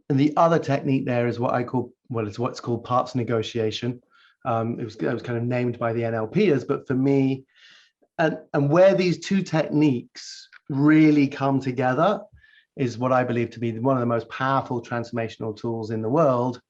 And the other technique there is what I call, well, it's what's called parts negotiation. It was kind of named by the NLPers, but for me, and where these two techniques really come together is what I believe to be one of the most powerful transformational tools in the world,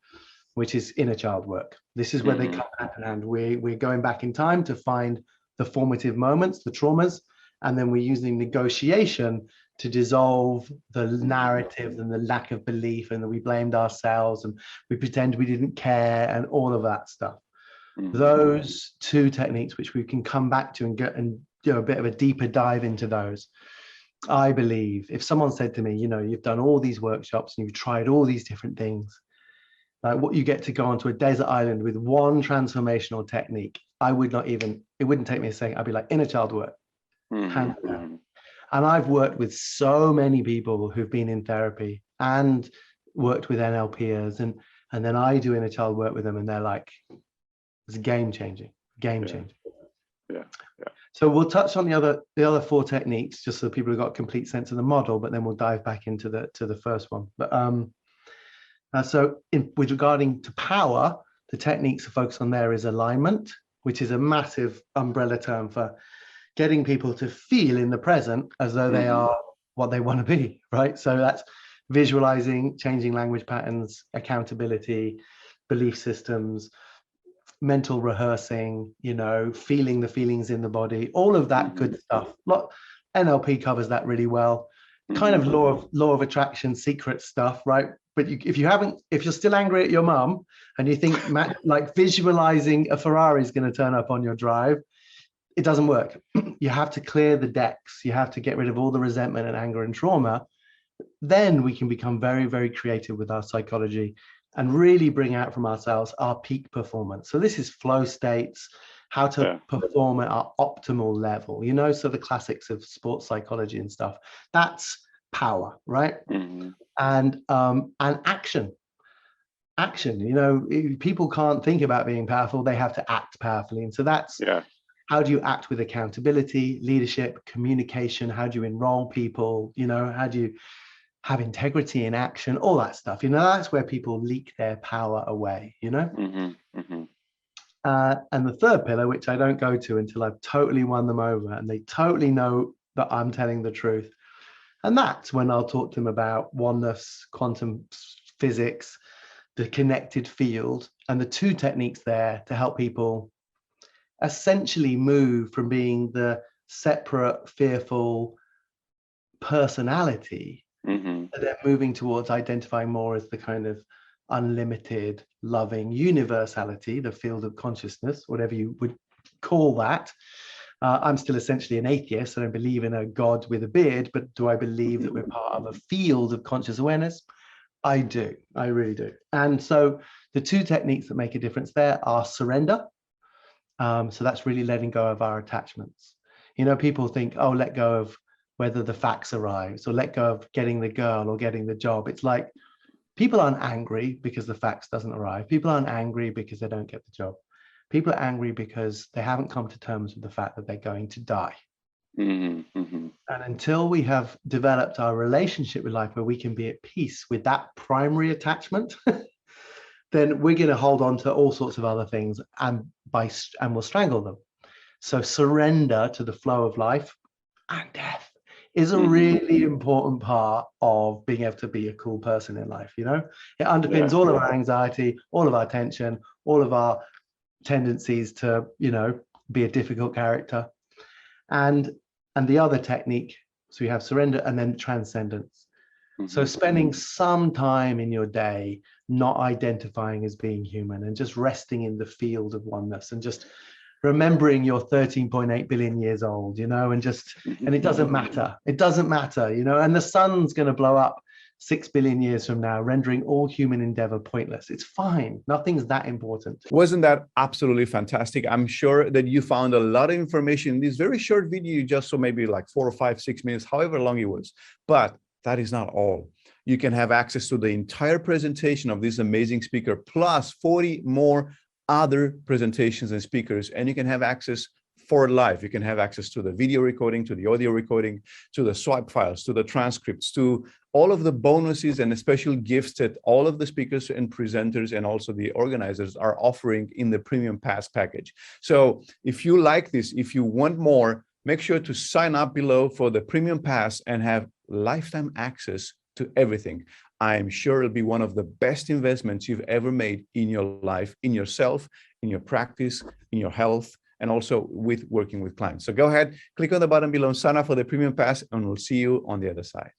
which is inner child work. This is where they come hand in hand. We're going back in time to find the formative moments, the traumas, and then we're using negotiation to dissolve the narrative and the lack of belief, and that we blamed ourselves and we pretend we didn't care and all of that stuff. Those two techniques, which we can come back to and get and do a bit of a deeper dive into those. I believe if someone said to me, you've done all these workshops and you've tried all these different things, like what you get to go onto a desert island with one transformational technique, it wouldn't take me a second. I'd be like, inner child work. Hands down. And I've worked with so many people who've been in therapy and worked with NLPers, and then I do inner child work with them, and they're like, it's game changing. Yeah. So we'll touch on the other four techniques, just so people have got a complete sense of the model, but then we'll dive back into the first one. But with regarding to power, the techniques to focus on there is alignment, which is a massive umbrella term for getting people to feel in the present as though they are what they want to be, right? So that's visualizing, changing language patterns, accountability, belief systems, mental rehearsing, feeling the feelings in the body, all of that good stuff. NLP covers that really well. Kind of law of attraction, secret stuff, right? But if you're still angry at your mum and you think like visualizing a Ferrari is going to turn up on your drive, it doesn't work. You have to clear the decks. You have to get rid of all the resentment and anger and trauma. Then we can become very, very creative with our psychology and really bring out from ourselves our peak performance. So this is flow states, how to perform at our optimal level, so the classics of sports psychology and stuff. That's power, right? And action. People can't think about being powerful. They have to act powerfully. And so that's how do you act with accountability, leadership, communication? How do you enroll people? How do you have integrity in action? All that stuff. That's where people leak their power away. And the third pillar, which I don't go to until I've totally won them over and they totally know that I'm telling the truth. And that's when I'll talk to them about oneness, quantum physics, the connected field, and the two techniques there to help people essentially move from being the separate, fearful personality, and then moving towards identifying more as the kind of unlimited, loving universality, the field of consciousness, whatever you would call that. I'm still essentially an atheist. I don't believe in a God with a beard, but do I believe that we're part of a field of conscious awareness? I do. I really do. And so the two techniques that make a difference there are surrender. So that's really letting go of our attachments. People think, oh, let go of whether the fax arrives, or let go of getting the girl or getting the job. It's like people aren't angry because the fax doesn't arrive. People aren't angry because they don't get the job. People are angry because they haven't come to terms with the fact that they're going to die. And until we have developed our relationship with life where we can be at peace with that primary attachment, then we're going to hold on to all sorts of other things and we'll strangle them. So surrender to the flow of life and death is a really important part of being able to be a cool person in life. It underpins all of our anxiety, all of our tension, all of our tendencies to, be a difficult character. And the other technique, so you have surrender and then transcendence. So spending some time in your day not identifying as being human and just resting in the field of oneness and just remembering you're 13.8 billion years old, and it doesn't matter. It doesn't matter, and the sun's going to blow up 6 billion years from now, rendering all human endeavor pointless. It's fine. Nothing's that important. Wasn't that absolutely fantastic? I'm sure that you found a lot of information in this very short video you just saw, maybe like 4 or 5, 6 minutes, however long it was. But that is not all. You can have access to the entire presentation of this amazing speaker, plus 40 more other presentations and speakers, and you can have access for life. You can have access to the video recording, to the audio recording, to the swipe files, to the transcripts, to all of the bonuses and the special gifts that all of the speakers and presenters and also the organizers are offering in the Premium Pass package. So if you like this, if you want more, make sure to sign up below for the Premium Pass and have lifetime access to everything. I'm sure it'll be one of the best investments you've ever made in your life, in yourself, in your practice, in your health, and also with working with clients. So go ahead, click on the button below, sign up for the Premium Pass, and we'll see you on the other side.